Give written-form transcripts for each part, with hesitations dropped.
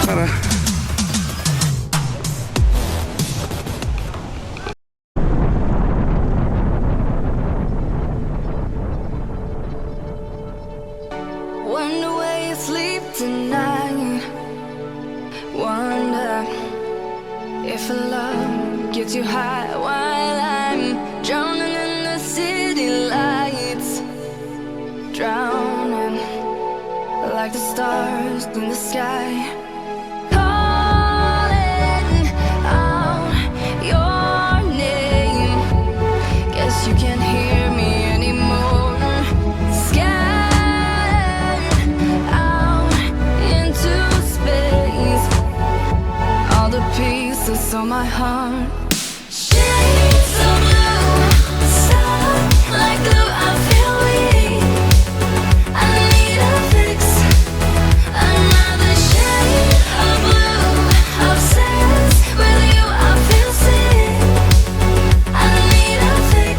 Para. Wonder where you sleep tonight. Wonder if love gets you high while I'm drowning in the city lights. Drowning like the stars in the sky. Calling out your name. Guess you can't hear me anymore. Scan out into space. All the pieces of my heart. Shades of blue, stuck like glue. I feel weak. I need a fix. Another shade of blue. Obsessed with you. I feel sick. I need a fix.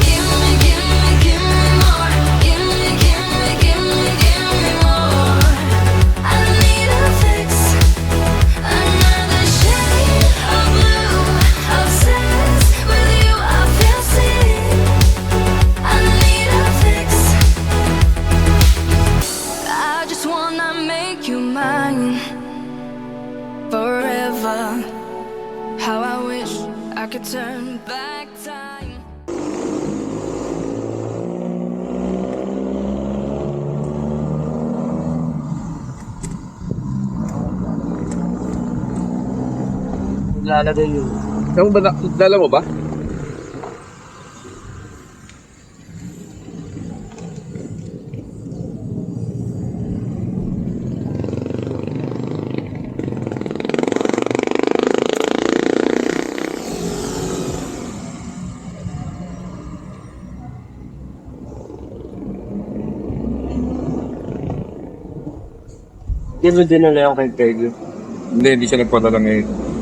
Give me, give me, give me more. Give me, give me, give me, give me more. I need a fix. Another shade of blue. Obsessed with you. I feel sick. I need a fix. I just wanna make you mine forever. How I wish I could turn back time. Lalagay yun. Yung ba, dala mo ba? Hindi mo dinala yung kay Peggy. Hindi siya nagpadala ngayon.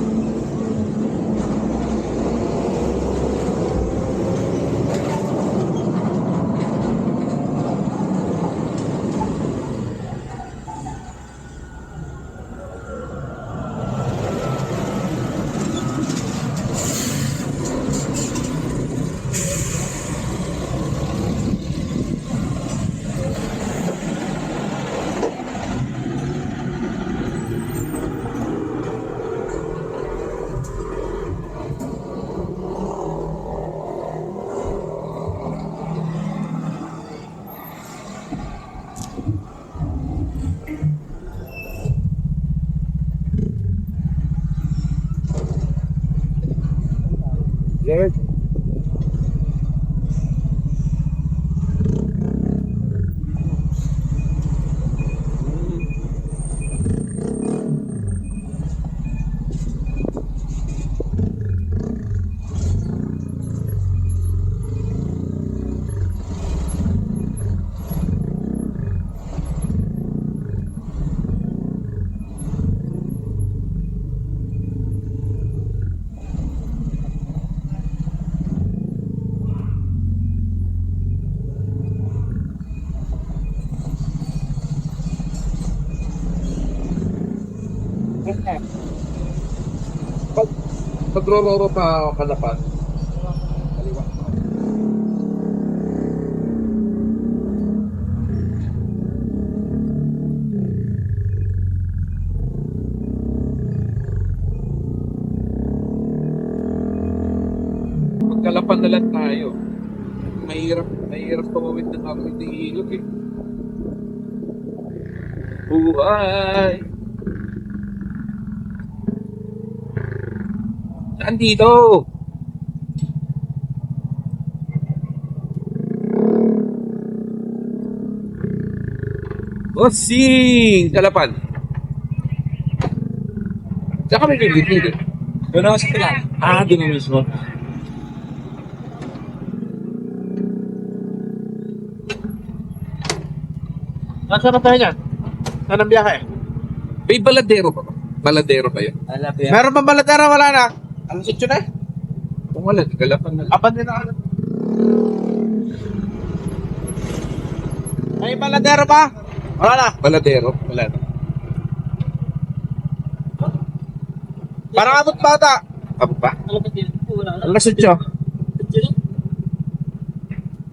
Jared. Pag-rororo pa kalapan. Kaliwa. Magkalapan na lang tayo. Mahirap tumawid ng ako hindi ilog eh. Buhay! Saan dito? Bossing! Kalapan. Saan kami nilipid eh? Doon ako sa pilan. Doon na mismo. Nasaan na tayo dyan? Saan ang biyahe? May baladero pa ba? Baladero ba yun? Meron ba baladera? Wala na. Ang sityo na eh. Kung wala, kalapan na lang. Apan din ako. May baladero ba? Wala na. Baladero. Wala na. Parang abot bata. Abo pa? Alas 8.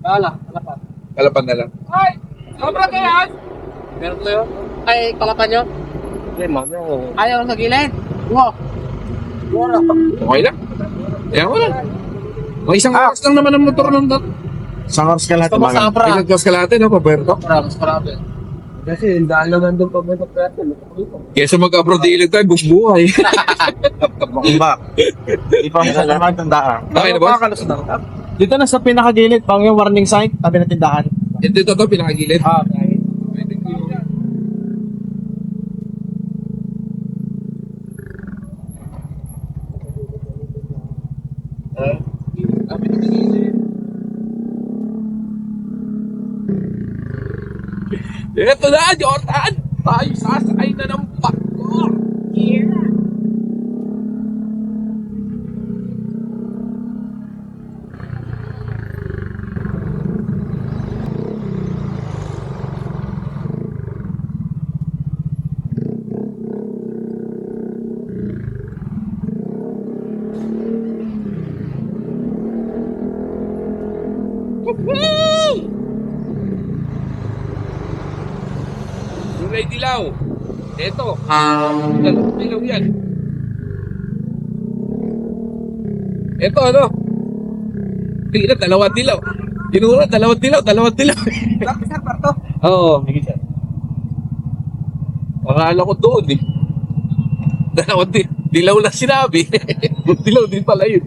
Wala pa. Kalapan na lang. Ay! Sobra kaya! Meron ko yun? Ay, kalapan nyo? Hindi, mami ako. Ayaw sa gilid? Wow! Wala. Okay lang. Kaya wala. O isang oras lang naman ang motor ng dot. Isang oras ka lahat. Sumasabra. Isang oras ka lahat, no, Paberto? Mas marami. Kasi daan naman doon pa ba ito? Kesa mag-abroad ilig tayo, buhay. Bakit? Di pa ako naman tandaan. Okay na, boss? Dito na sa pinakagilid, pang yung warning sign, tabi ng tindahan. Ito to, pinakagilid. Ah, Ito na, Jordan! Tayo sasakay na ng pakor! Kulay dilaw. Ito. Dilaw yan. Ito ano? Tingnan, dalawang dilaw. Ginura, dalawang dilaw. Sir, Parto. Oo. Akala ko doon eh. Dalawang dilaw lang sinabi. Dilaw din pala yun.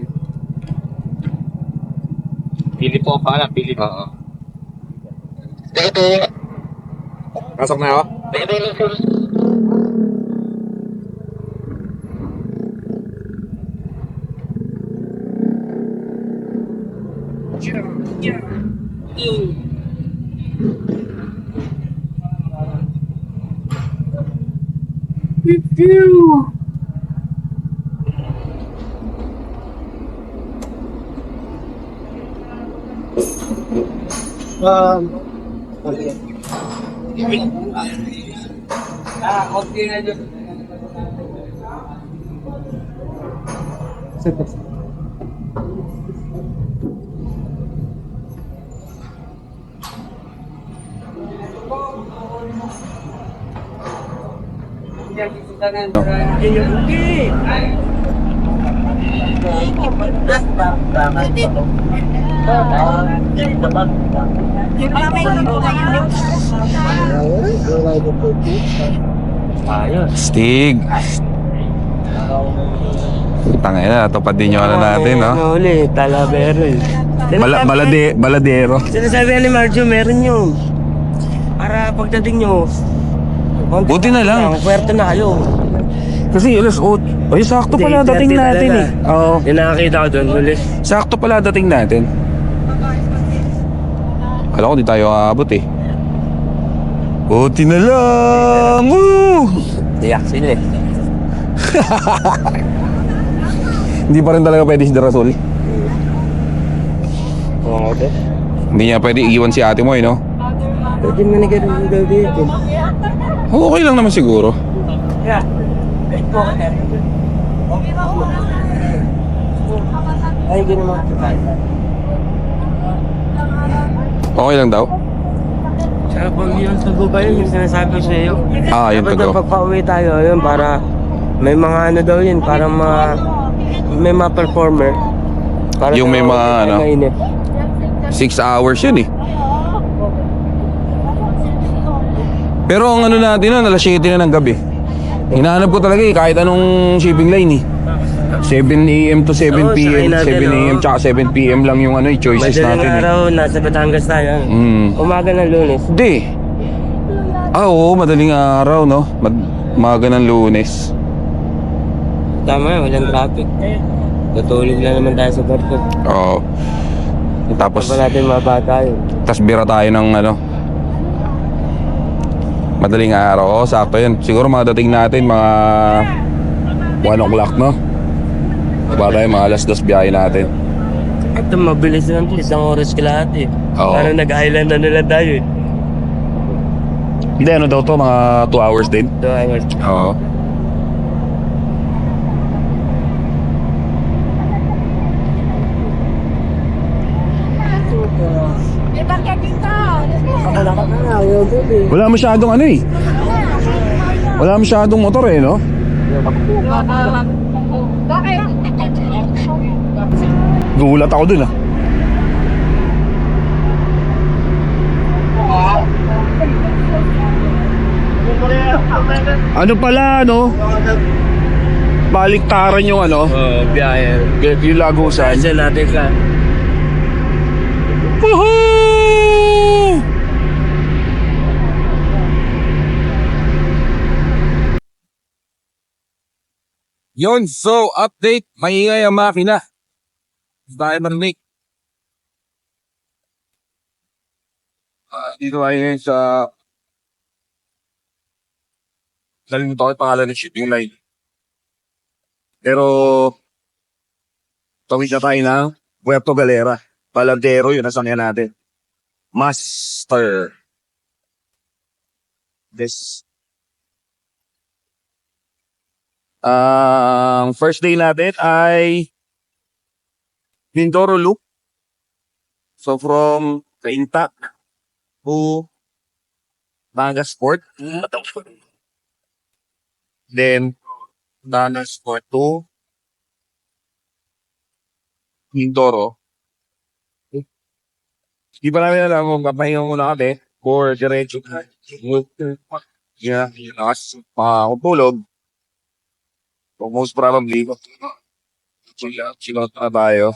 Pili po pala, pili. Oo. Pasok na ako? Okay na dyan. Stig. Tangay na, tupad din yung ano natin, no? Uli, Talavero eh. Baladero. Sinasabi ni Marjo, meron yun. Para pagdating nyo, Buti na lang. Puwerto na kayo. Kasi alas 8. Ay, sakto pala Hindi, dating 30 natin talaga. eh. Oo. Yung nakakita ko doon, huli. Sakto pala dating natin. Kala ko di tayo aabot eh. Buti na lang! Woo! Tiyak sila eh. Hindi pa rin talaga pwede si Darasol. Oo, okay. Hindi niya pwede iiwan si ate mo eh, no? Pwede mo na ganun daw dito. Okay lang naman siguro. Ay, ganun mo. Okay lang daw? Tsaka pag yun sa Dubai, yung sinasabi ko sa iyo. Yung Dapat tago. na pagpa-uwi tayo, yun, para may mga ano daw yun, para may mga performer. Para Yung may daw mga ano? mainit. 6 hours yun eh. Pero ang ano natin nun, alas 7 na ng gabi. Hinahanap ko talaga eh, kahit anong shipping line eh. 7 AM to 7 Oo, PM, sakay natin, 7 AM tsaka 7 PM lang yung ano, choices Madaling natin eh. araw, nasa Batangas tayo. Umaga ng Lunes. Hindi. Oo, madaling araw no. Umaga ng Lunes. Tama, walang traffic. Tutulog lang naman tayo sa barko. Oo. Tapos, Pa natin mabata yun. tas bira tayo ng ano. Madaling araw, sakto yun. Siguro mga dating natin, mga 1 o'clock no. Diba tayo, mga alas 2 biyahe natin. Ito, mabilis lang ito. 1 oras ka lahat eh. Oo. Parang nag-island na nila tayo eh. Hindi, ano daw to, mga 2 hours din. 2 hours. Oo. Wala masyadong ano eh. Wala masyadong motor eh, no? Gulat ako dun ah. Ano pala, no? Baliktaran yung ano, Biyahe. yung Lagusan. Kasi natin ka. Woohoo! Yun, so update, maingay ang makina. Dahil marinig. Dito tayo ngayon sa nalimutan ko yung pangalan ng shipping line. Pero tawid na tayo ng Puerto Galera. Paladero yun, nasangyan natin. Master. This. Ang first day natin ay Mindoro Loop. So from Cainta to Nagas Port. Then Nagas Port to Mindoro. Di pa namin alam kung papahinga muna kami or diretso. Yeah, makakutulog. So most probably, chill out na tayo.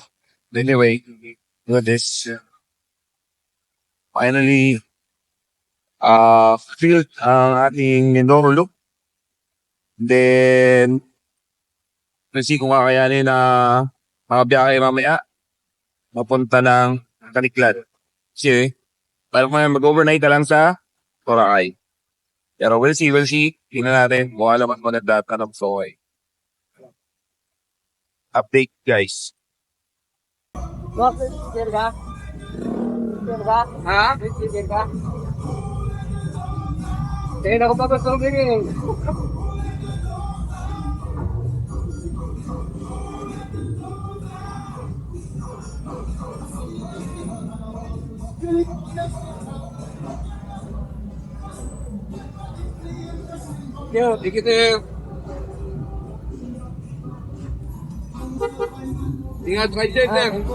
Anyway, look at this. Finally, filled ang ating Mindoro Loop. Then, let's see kung kakayanin na makabiyahe mamaya. Mapunta ng Caniclan. Kasi, parang mag-overnight na lang sa Boracay. Pero we'll see. Tingnan natin. Mukha naman maganda at tanong so okay. Update guys. Ha? Kaya na ko pa ba ito? Yo, dikit eh. Ingat kayo dyan.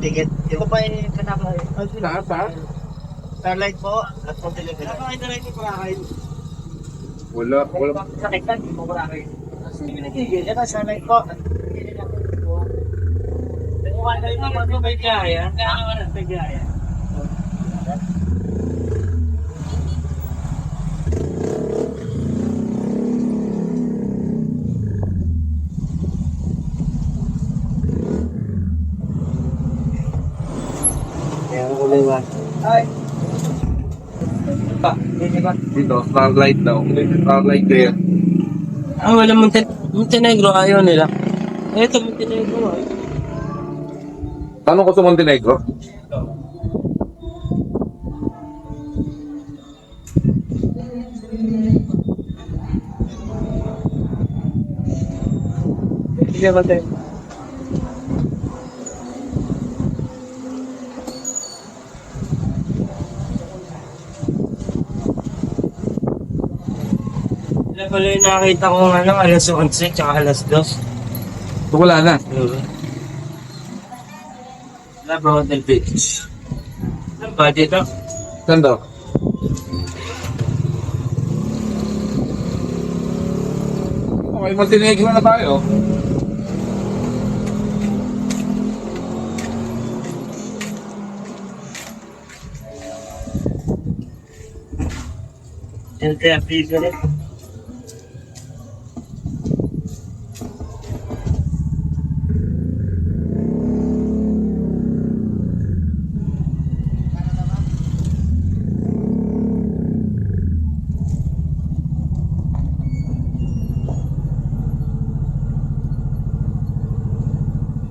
Ticket. Ito pa yung kanaka. Sa? Starlight po. At po delivery. Starlight po para kayo. Wala. Sakit hindi po para kayo. Hindi pinagigil. Ito Starlight po. Wala naman po may kaya. Kaya naman may kaya. Dito, starlight daw. Starlight there. Ah, wala Montenegro. Ayaw nila. Ito, Montenegro. Tanong ko sa Montenegro. Hindi ba tayo? Wala pala yung nakakita ko alas 11 tsaka alas 2. So, wala na. Wala ba Hotel Beach? Saan ba dito? Saan daw? Okay, Montenegro na tayo. Ente ang figure.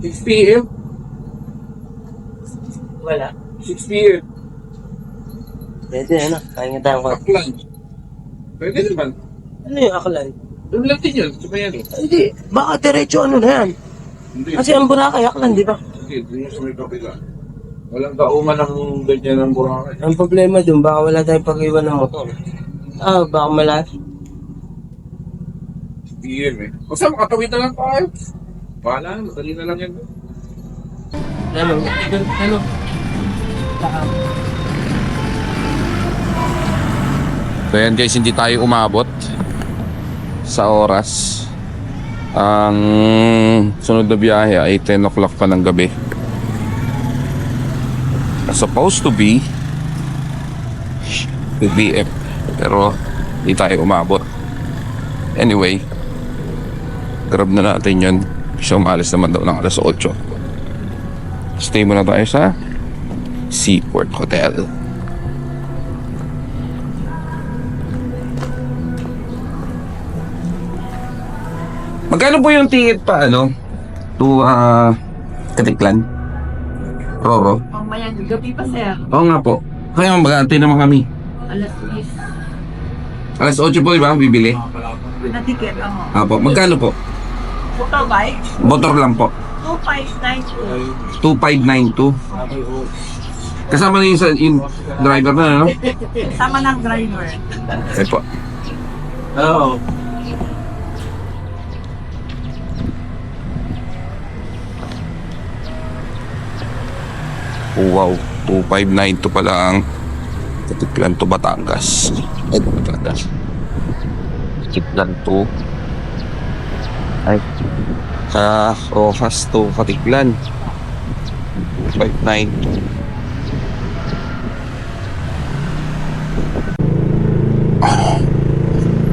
Six p.m. Wala. 6 p.m. Pwede ano, kaya nga tayo ko. Aklan. Pwede naman. Ano yung aklan? Doon lang din yun. Sa Miami. Hindi, baka diretso ano na yan. Hindi. Kasi ang Boracay, aklan, di ba? Hindi, doon yung sa may kapila. Walang kauman ng ganyan ng Boracay. Ang problema dun, baka wala tayong pag-iwan ng motor. Baka malaki. PM eh. Basta makatawid na lang tayo. Bahala, madali na lang yan. Ano? So yan guys, hindi tayo umabot sa oras. Ang sunod na biyahe ay 10 o'clock pa ng gabi. Supposed to be the BF, pero hindi tayo umabot. Anyway, grab na natin yun. Kasi umalis naman daw ng alas 8. Stay muna tayo sa Seaport Hotel. Magkano po yung ticket pa, to Katiklan? Roro? Mamaya, gabi pa, sir. Oo nga po. Kaya mag-aantay naman kami. Alas 10. Alas 8 po, di ba? Bibili. Na ticket, Apo. Magkano po? Motor bike, Motor lang po. 2592. 2592. Kasama na yung driver na, ano? Sama ng driver. Okay po. Oo. Oh, wow. 2592 pala ang Katiklan to Batangas. Batangas. Katiklan to Rojas to Katiklan. 2592.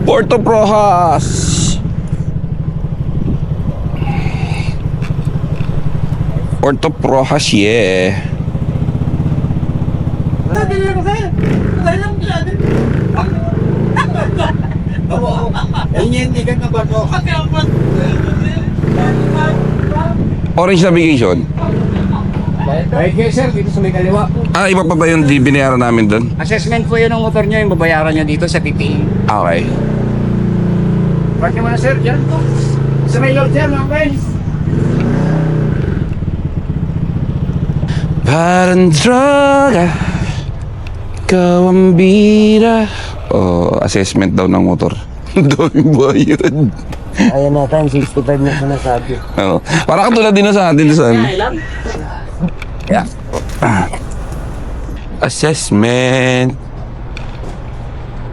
Port of Rojas. Port of Rojas, yeah. Orange navigation. Right here, sir, dito sa may kaliwa. Iba pa ba yung di binayaran namin doon? Assessment po yun ng motor nyo, yung babayaran nyo dito sa TTE. Okay. Parking mo na, sir, dyan po. Sa may lord dyan, mga friends. Parang droga, ikaw ang bida. Assessment daw ng motor. Doon ba yun? Ayan natin, 65 na sinasabi. Oo. Para katulad din na sa atin. Yeah. Assessment.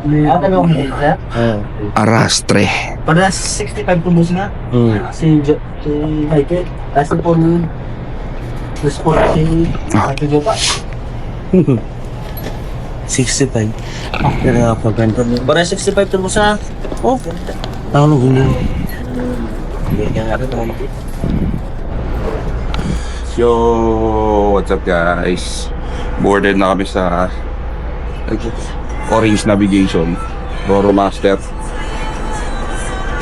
Ano mo sir? Arastre. Para 65 tubos na. Si Michael. Kasi po nun. Tapos po si Ate Jopa. 65. Pero napaganda mo. Para 65 tubos na. Oh, ganda. Ano gulo? Ganyan nga rin naman. Yo, what's up guys? Boarded na kami sa Orange Navigation, Roro Master,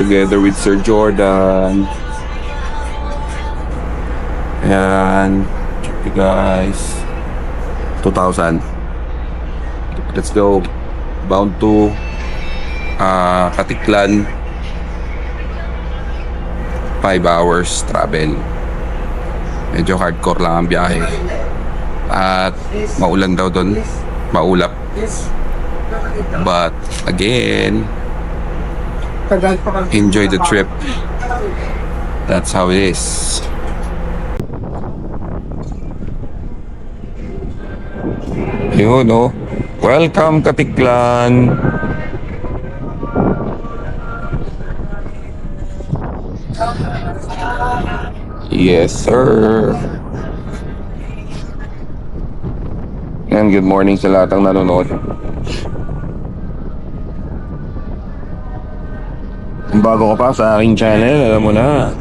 together with Sir Jordan. Ayan, check you guys. 2,000. Let's go. Bound to Katiklan. 5 hours travel. Medyo hardcore lang ang biyahe. At maulan daw doon. Maulap. But again, enjoy the trip. That's how it is. Yun, no? Welcome, Katiklan. Yes, sir. And good morning sa lahat ng nanonood. Kung bago ka pa sa aking channel, alam mo na.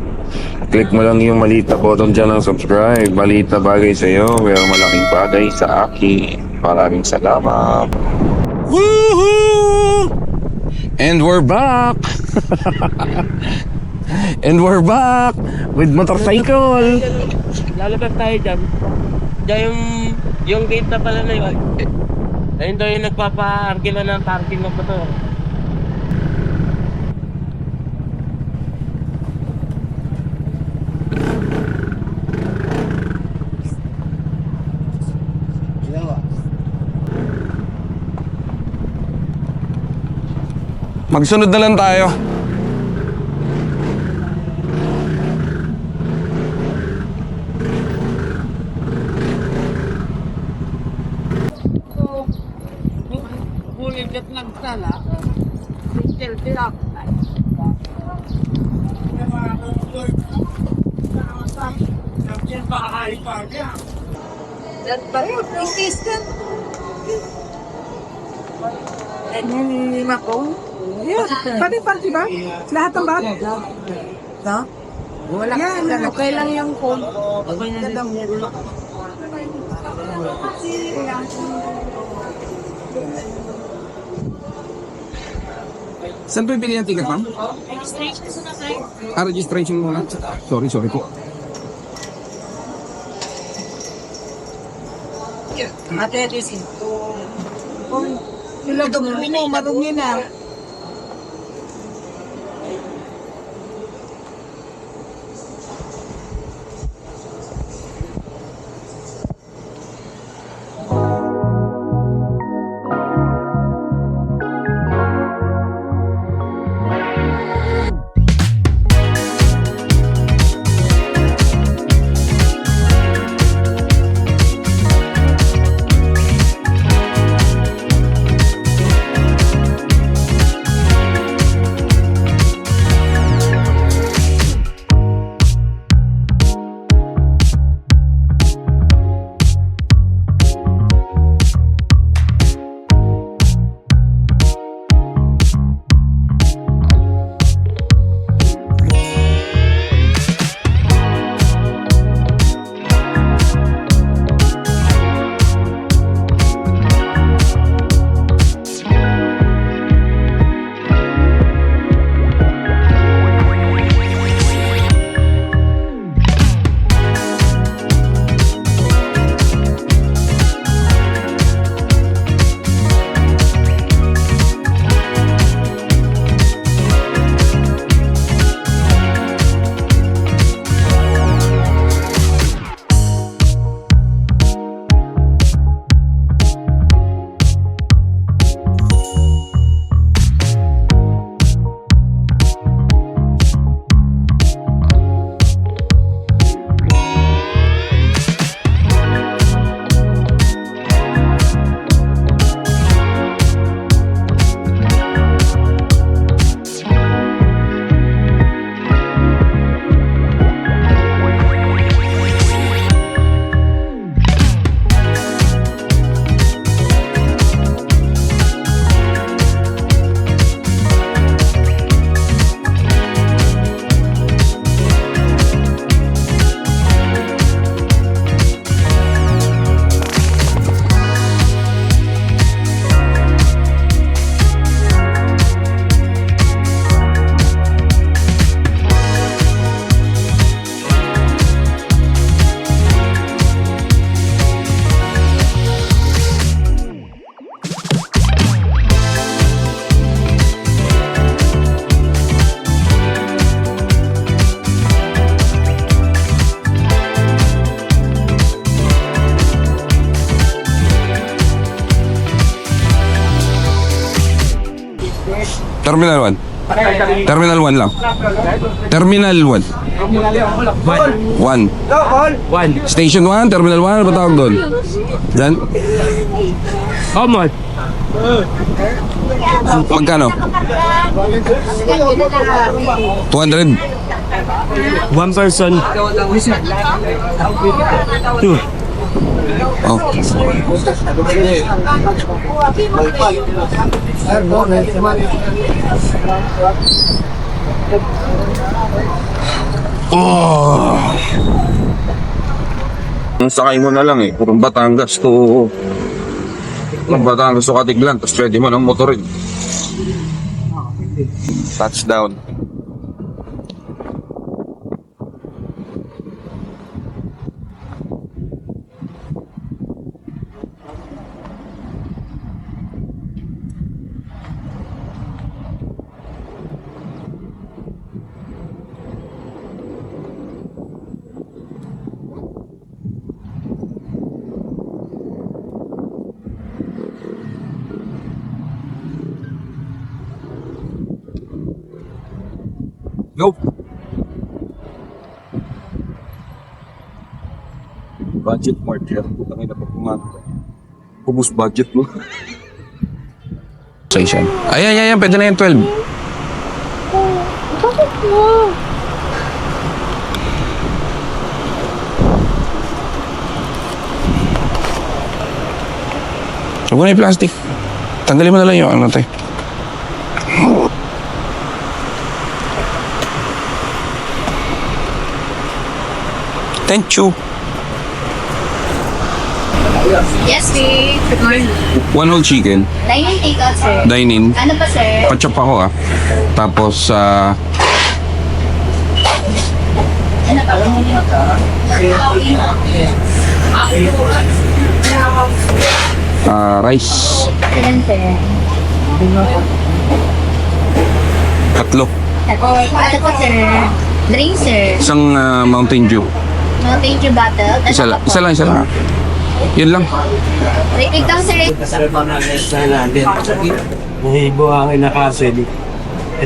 Click mo lang yung maliit na button dyan ng subscribe. Maliit na bagay sa iyo, pero malaking bagay sa akin. Maraming salamat. Woohoo! And we're back! And we're back with motorcycle. Lalabas tayo dyan. Diyan yung gate na pala na yun. Ayun daw yung nagpapa-argila ng parking ng motor. Magsunod na lang tayo. Buligat lang sala. Tilak. Insistent. Lima po. Yan. Pati ba? Lahat ng bag? No? Wala. Yan. Okay lang yung phone. Okay na lang. Saan po yung pili ng ticket, ma'am? Registration muna. Sorry po. Ate, this is. Sila dumi mo, marumi na. Terminal 1. Terminal 1 lang. Terminal 1. 1. Station 1, Terminal 1, ano ba tawag doon? Diyan? Common. Magkano? 200. One person. Two. Oh. Oh. Ang sakay mo na lang eh. From Batangas to Katiglan. Tapos pwede mo ng motorin. Touchdown. Go! Budget market. Putangin na pagpungan. Ubus budget mo. Station. Ayan. Pwede na yan, 12. Bakit mo? So, kung na yung plastic. Tanggalin mo na lang yung ano, tayo. Thank you. Yes, sir. Good morning. One whole chicken. Dining take-out, sir. Dine-in. Ano pa, sir? Pachop ako Tapos, Ano pa? rice. Ilan, sir? Tatlo. Ano pa, sir? Drink, sir. Isang Mountain Dew. Mountain Dew bottle. Ano Isa pa lang. po? Isa lang. Yun lang. Wait lang, sir. May buhangin na castle.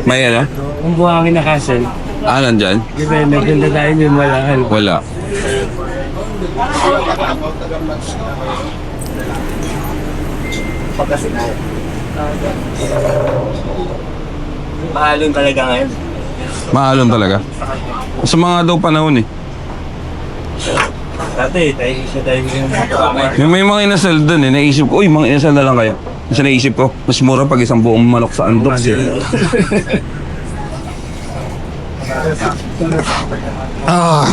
May ano? Ang buhangin na castle. Nandyan? Di ba, naganda tayo yung malahan. Wala. Mahalon talaga ngayon. Mahalon talaga. Sa mga daw panahon eh. Dati, tayo yung May mga inasal dun eh. Naisip ko, uy, mga inasal na lang kaya. Kasi naisip ko, mas mura pag isang buong manok sa andok. Ah.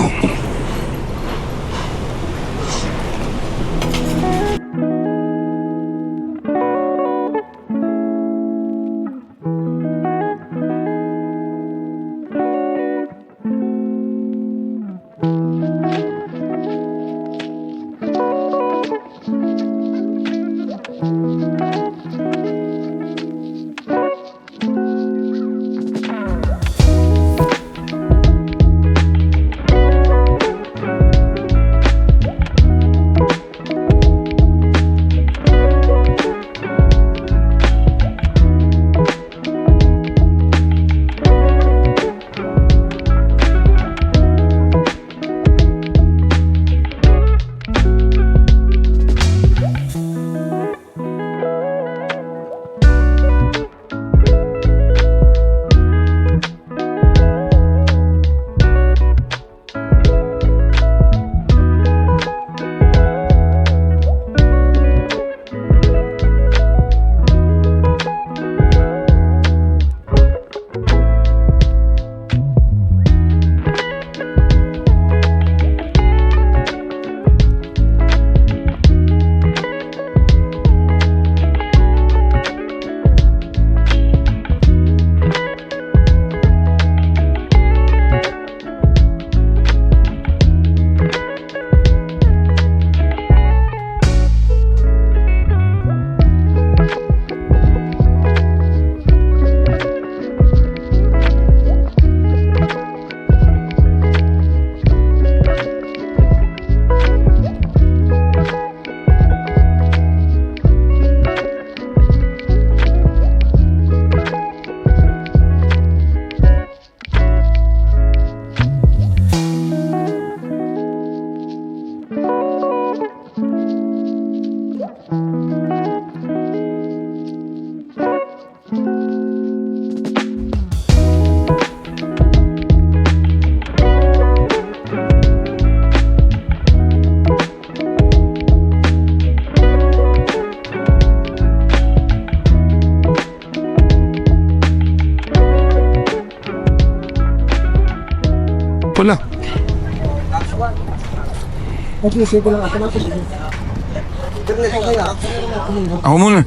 Ako muna.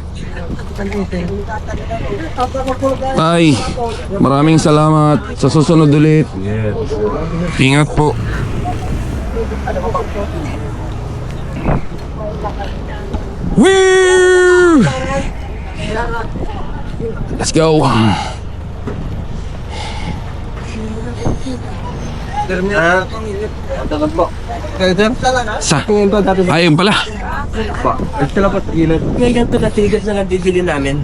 Tay, maraming salamat. Sa susunod ulit. Ingat po. Woo! Let's go. Sa? Ayun pala. May ganito na tigas na nabibili namin.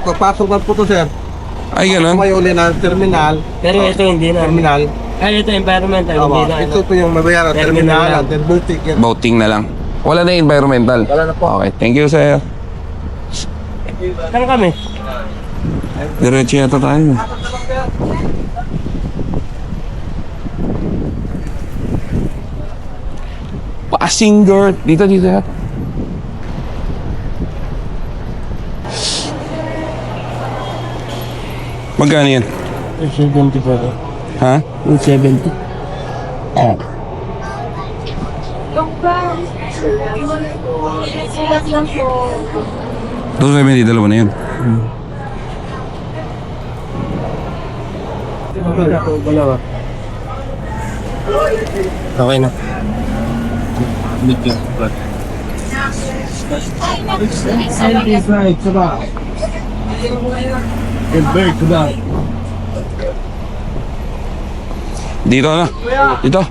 Papasok na po to, sir. Ay, ganun. May uli na terminal. Pero ito hindi na. Terminal. Ay, ito environmental, hindi na. Ito po yung mabayaran. Terminal Terminal. lang. Then bull ticket. Boating na lang. Wala na environmental. Wala na po. Okay, thank you, sir. Saan kami? Diretso yata tayo. Passenger. Dito, dito. Magkano yan? 70 pa rin. Ha? 70. Oh. Doon sa may dalawa na yun. Okay na. Dito na. Dito.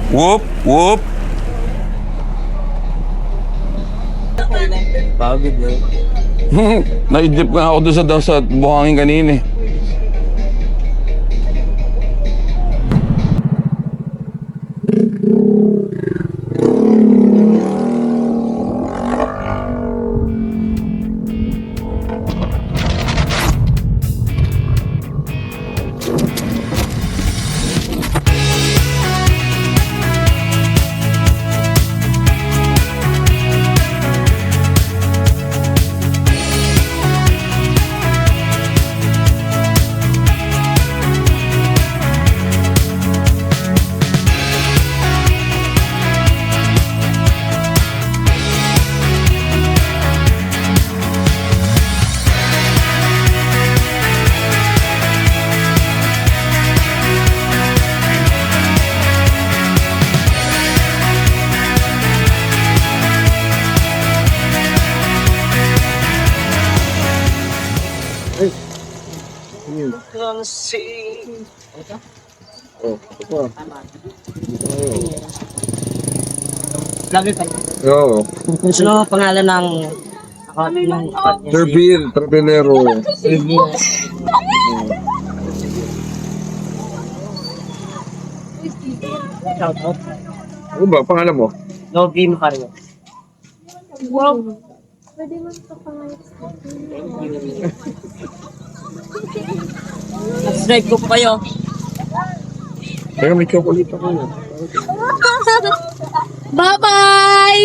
Whoop, whoop. Pagod na. Naidlip nga ako doon sa buhangin kanina eh. Oo. Ano pangalan ng Travelero. shoutout? Ano ba? Pangalan mo? Lovey Macario. Subscribe ko po kayo. Kaya may chocolate ako. Bye-bye!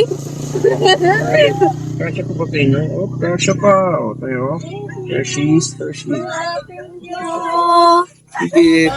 Kasya ko ba kayo? Oh, kasya pa. O, tayo. Hershey's. Sige.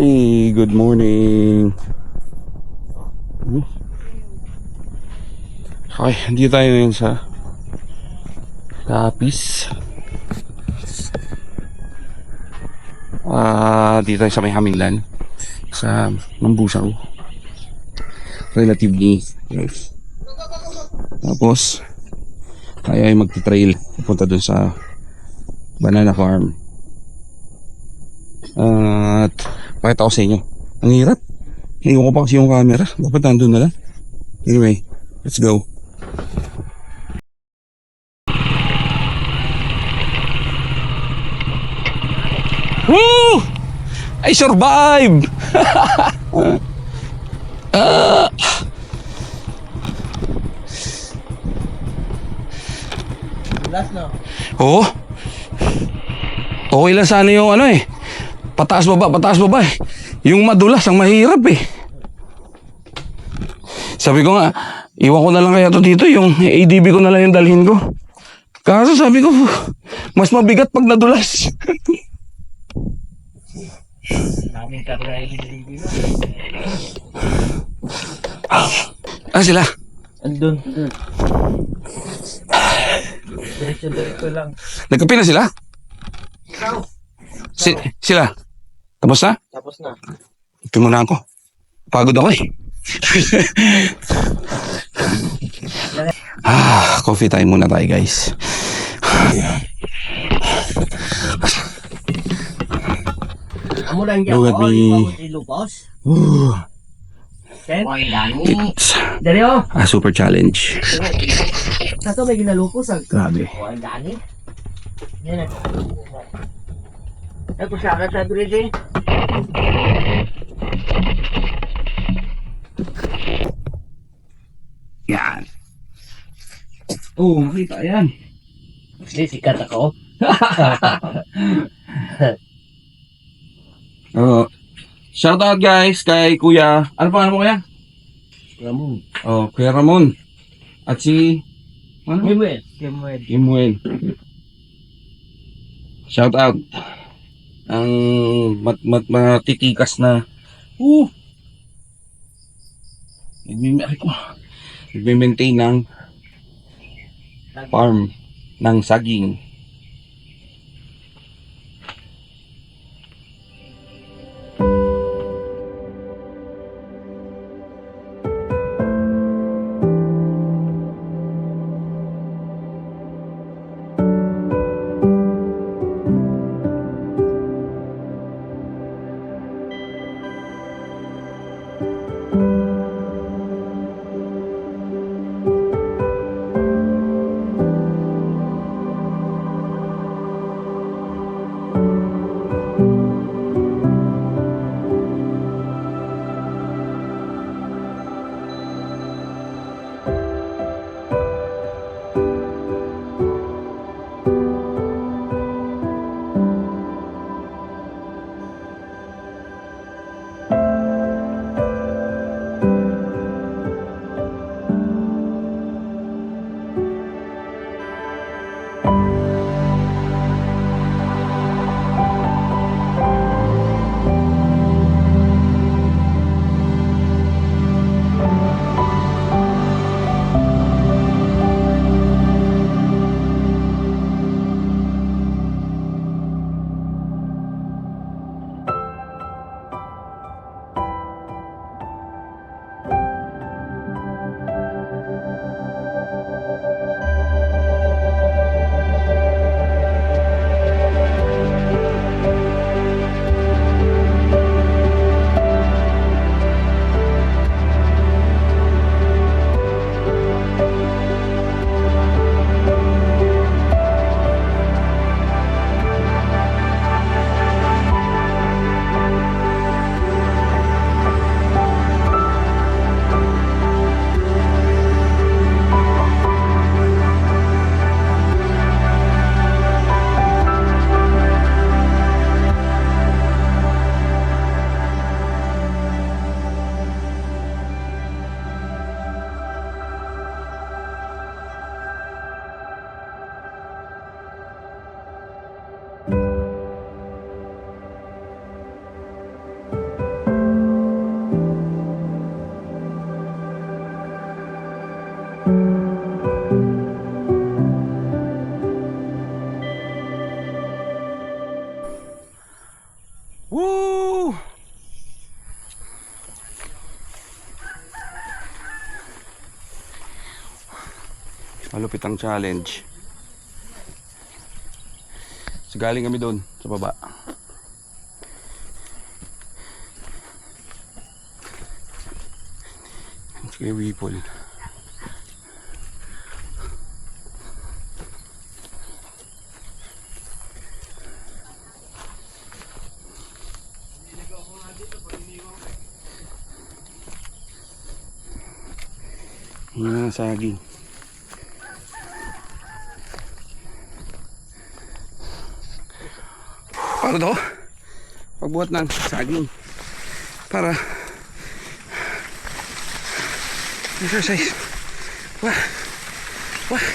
Hey, good morning. Okay, dito tayo ngayon sa Capiz. Dito tayo sa may Hamilan, sa Mambusaw. Relatively yes. Tapos, tayo ay magti-trail pupunta dun sa banana farm. At pakita ko sa inyo. Ang hirap. Hiyo ko pa kasi yung camera. Dapat nandun na lang. Anyway, let's go. Woo! I survived! Last na. Oo. Okay lang sana yung ano eh. Pataas baba eh. Yung madulas ang mahirap eh. Sabi ko nga, iwan ko na lang kaya to dito, yung ADB ko na lang yung dalhin ko. Kaso sabi ko, mas mabigat pag nadulas. Daming karga yung Sila? andun. Diretso lang. Nagkape na sila? Sila? Tapos na? Tapos na. Kape muna ako. Pagod ako eh. Coffee time muna tayo guys. Amo lang Look at me. ilubos. Ooh, Ken? Oy, dani. it's Dali oh. a super challenge. Sa to may ginalupos ang. Grabe. Oy, dani. Yan. Ay, kusaka sa dili. Yan. Oh, makita yan. Hindi, sikat ako. Shout out guys kay Kuya. Ano pangalan mo kuya? Ramon. Oh, Kuya Ramon. At si ano? Kimuel. Imuel. Shout out. Ang matitikas na nagme-maintain ng farm ng saging. Woo! Malupit ang challenge. So galing kami doon sa baba. Sige, Weeple. Hina ng saging. Para daw pagbuhat ng saging para exercise. Wah. Wah.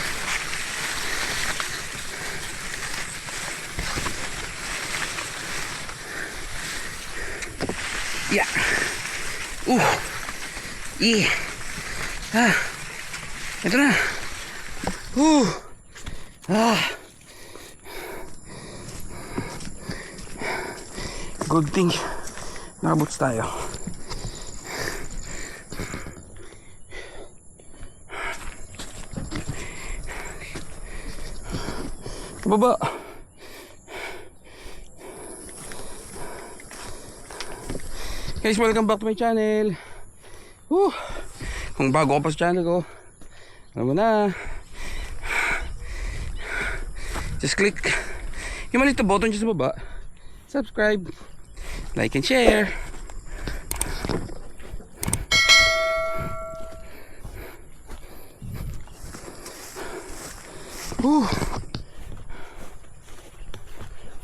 Yeah. Yeah. Ah. Ito na. Ah. Good thing nakaboots tayo. Baba. Guys, welcome back to my channel. Kung bago ka pa sa channel ko, alam mo na, just click yung maliit na button dyan sa baba, subscribe, like and share.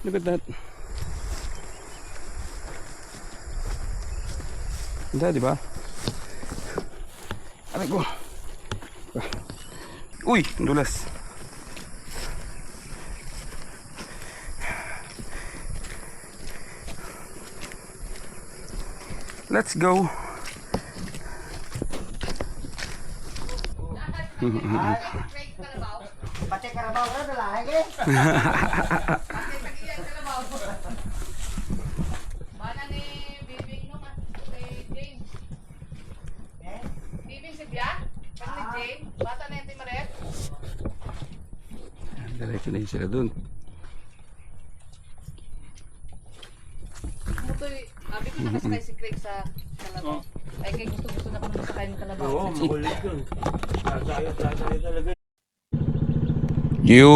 Look at that. Ganda, di ba? Aray ko. Uy, ang dulas. Let's go. Pati karabaw na dalahe ke. Mana ni Bibing no man kay James. Bibing si Bia? Kang ni James, bata na yung Maret. Diretso na yun sila dun. Mutoy, abi ko nakasakay si Craig sa kalabaw. Ay kay gusto na kami sakay ng kalabaw. Oo, makulit yun. Sasayo talaga. Yo!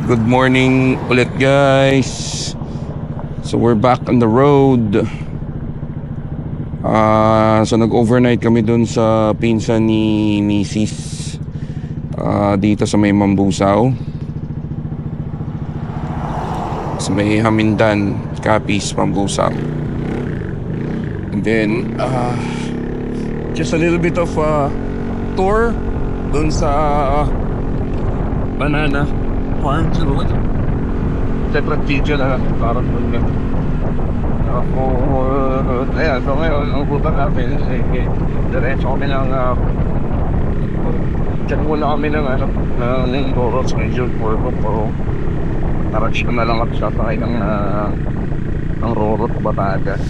Good morning ulit, guys. So we're back on the road. So nag-overnight kami dun sa pinsan ni Mrs. Dito sa may Mambusaw, sa may Hamindan, Capiz, Mambusaw. And then just a little bit of tour dun sa banana farm. Separate video na parang dun. Ayan, so ngayon ang puta namin diretso kami ng check muna kami ng Mindoro sa Region 4 pero narasyon na lang at sasakay ng Rorot, Batangas.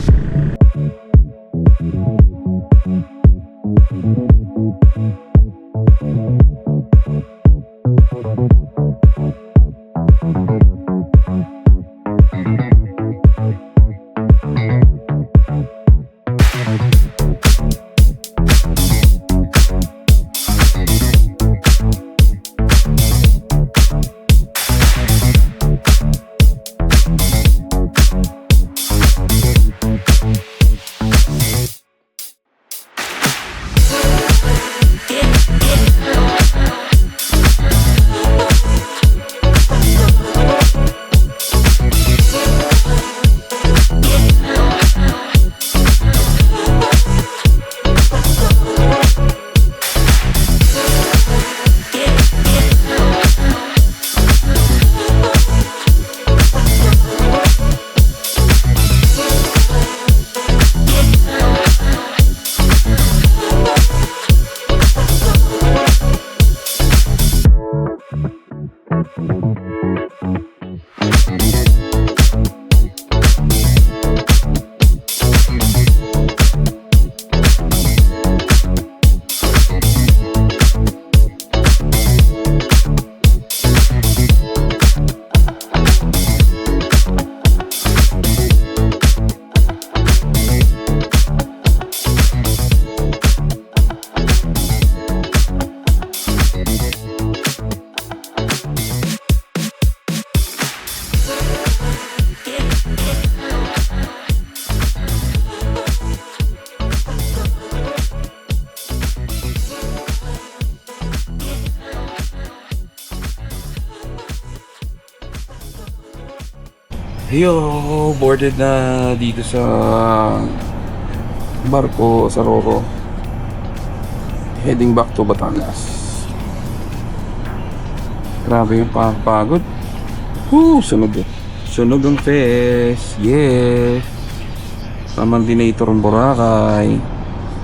Yo, boarded na dito sa barko sa Roro. Heading back to Batangas. Grabe yung pagod. Sunog eh. Sunog ang fest. Yeah. Tamang dinator ng Boracay.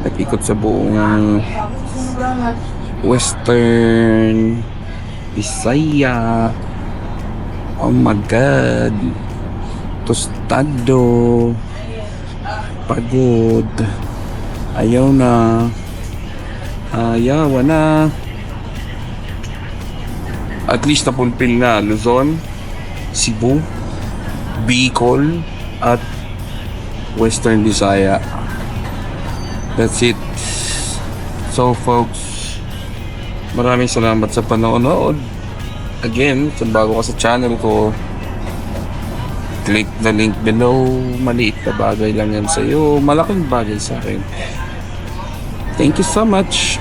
Nag-ikot sa buong Western Visaya. Oh my God. Tostado. Pagod. Ayaw na. Ayaw na. At least napulpil na Luzon, Cebu, Bicol, at Western Visaya. That's it. So folks, maraming salamat sa panonood. Again, kung bago ka sa channel ko, click the link below. Maliit na bagay lang yan sa'yo. Malaking bagay sa akin. Thank you so much.